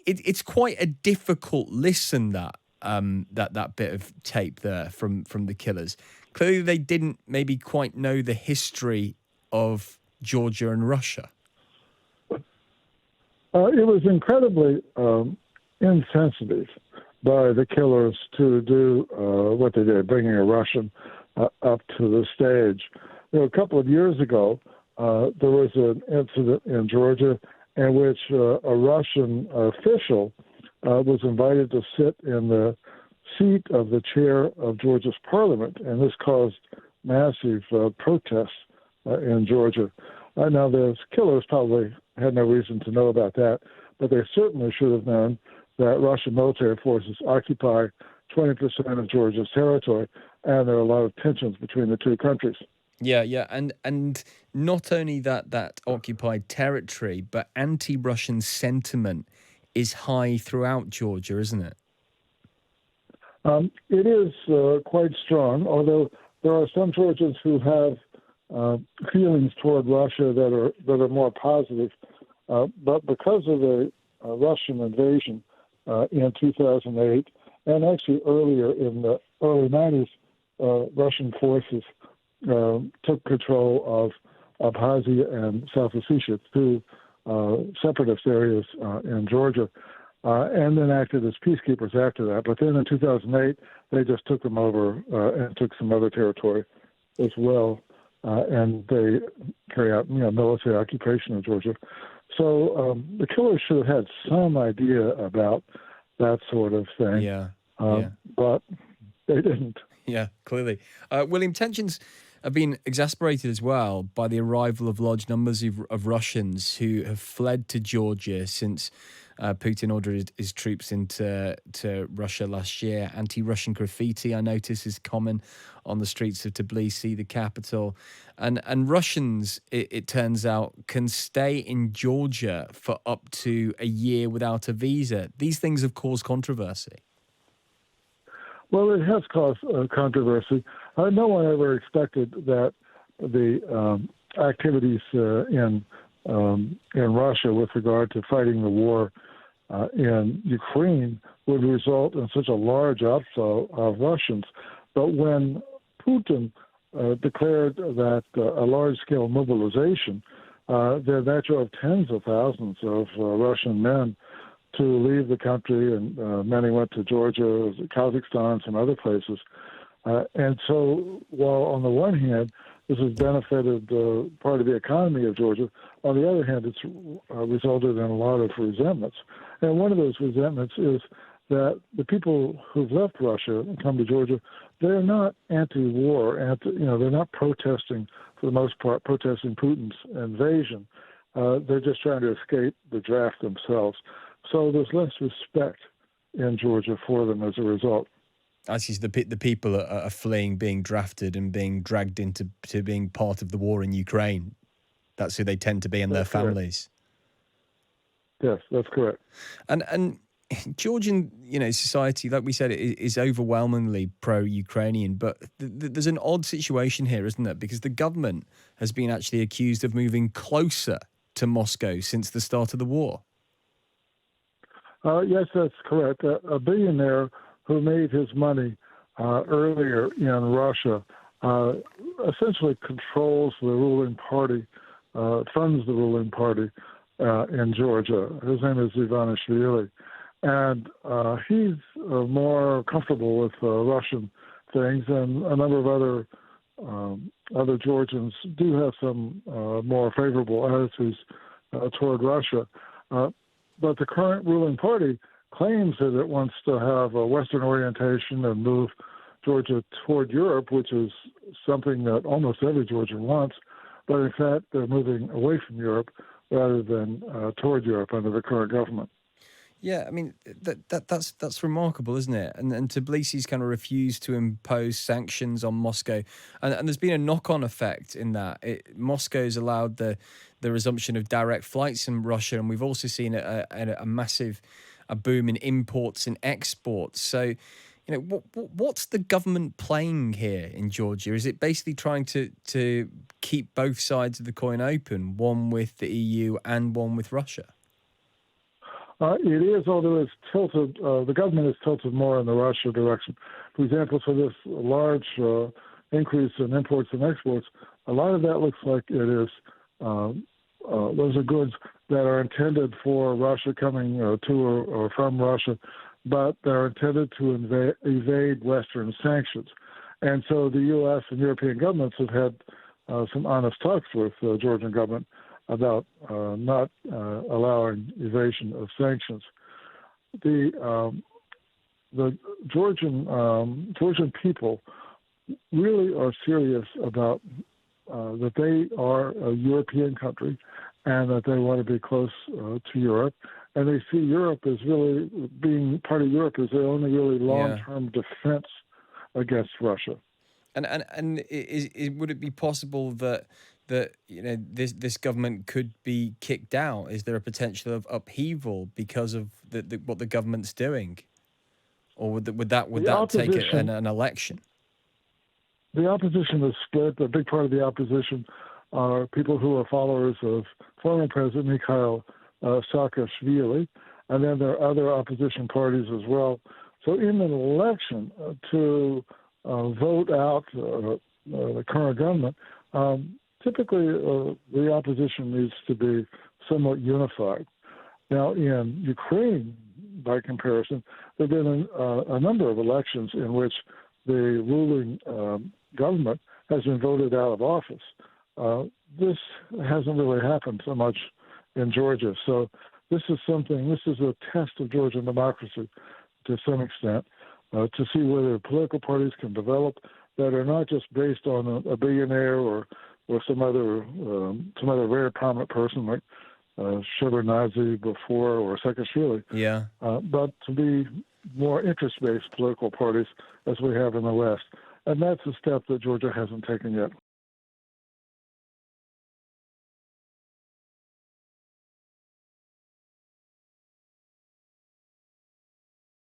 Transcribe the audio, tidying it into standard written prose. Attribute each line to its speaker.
Speaker 1: it's quite a difficult listen, that bit of tape there from the killers. Clearly, they didn't maybe quite know the history of Georgia and Russia.
Speaker 2: It was incredibly insensitive by the killers to do what they did, bringing a Russian up to the stage. A couple of years ago, there was an incident in Georgia in which a Russian official was invited to sit in the seat of the chair of Georgia's parliament, and this caused massive protests in Georgia. Now, the killers probably had no reason to know about that, but they certainly should have known that Russian military forces occupy 20% of Georgia's territory, and there are a lot of tensions between the two countries.
Speaker 1: Yeah, and not only that occupied territory, but anti-Russian sentiment is high throughout Georgia, isn't it?
Speaker 2: It is quite strong, although there are some Georgians who have feelings toward Russia that are more positive. But because of the Russian invasion in 2008, and actually earlier in the early 90s, Russian forces took control of Abkhazia and South Ossetia, two separatist areas in Georgia, and then acted as peacekeepers after that. But then in 2008, they just took them over and took some other territory as well, and they carry out military occupation in Georgia. So the killers should have had some idea about that sort of thing.
Speaker 1: Yeah.
Speaker 2: But they didn't.
Speaker 1: Yeah, clearly. William, tensions have been exacerbated as well by the arrival of large numbers of Russians who have fled to Georgia since Putin ordered his troops into Russia last year. Anti-Russian graffiti, I notice, is common on the streets of Tbilisi, the capital. And Russians, it turns out, can stay in Georgia for up to a year without a visa. These things have caused controversy.
Speaker 2: Well, it has caused controversy. No one ever expected that the activities in Russia with regard to fighting the war in Ukraine would result in such a large outflow of Russians. But when Putin declared that a large-scale mobilization, then that drove tens of thousands of Russian men to leave the country, and many went to Georgia, Kazakhstan, some other places. And so while on the one hand, this has benefited part of the economy of Georgia, on the other hand, it's resulted in a lot of resentments. And one of those resentments is that the people who've left Russia and come to Georgia, they're not anti-war, they're not protesting, for the most part, protesting Putin's invasion. They're just trying to escape the draft themselves. So there's less respect in Georgia for them as a result.
Speaker 1: Actually, the people are fleeing being drafted and being dragged into being part of the war in Ukraine. That's who they tend to be and their families.
Speaker 2: Yes, that's correct.
Speaker 1: And Georgian, society, like we said, is overwhelmingly pro-Ukrainian. But there's an odd situation here, isn't there? Because the government has been actually accused of moving closer to Moscow since the start of the war.
Speaker 2: Yes, that's correct. A billionaire who made his money earlier in Russia essentially controls the ruling party, funds the ruling party in Georgia. His name is Ivanishvili. And he's more comfortable with Russian things, and a number of other Georgians do have some more favorable attitudes toward Russia. But the current ruling party claims that it wants to have a Western orientation and move Georgia toward Europe, which is something that almost every Georgian wants. But in fact, they're moving away from Europe rather than toward Europe under the current government.
Speaker 1: Yeah, I mean, that's remarkable, isn't it? And Tbilisi's kind of refused to impose sanctions on Moscow. And there's been a knock-on effect in that. Moscow's allowed the resumption of direct flights from Russia, and we've also seen a massive boom in imports and exports. So, what's the government playing here in Georgia? Is it basically trying to keep both sides of the coin open, one with the EU and one with Russia?
Speaker 2: It is, although it's tilted. The government is tilted more in the Russia direction. For example, for this large increase in imports and exports, a lot of that looks like it is. Those are goods that are intended for Russia, coming to or from Russia, but they're intended to evade Western sanctions. And so the U.S. and European governments have had some honest talks with the Georgian government about not allowing evasion of sanctions. The Georgian people really are serious about that they are a European country and that they want to be close to Europe. And they see Europe as really being part of Europe as their only really long-term defense against Russia.
Speaker 1: And would it be possible that this government could be kicked out? Is there a potential of upheaval because of what the government's doing, or would that take an election?
Speaker 2: The opposition is split. A big part of the opposition are people who are followers of former President Mikhail Saakashvili, and then there are other opposition parties as well. So in an election to vote out the current government, typically the opposition needs to be somewhat unified. Now, in Ukraine, by comparison, there have been a number of elections in which the ruling government has been voted out of office. This hasn't really happened so much in Georgia. So this is a test of Georgian democracy to some extent, to see whether political parties can develop that are not just based on a billionaire or some other very prominent person like Shevardnadze before or Saakashvili, but to be more interest-based political parties as we have in the West. And that's a step that Georgia hasn't taken yet.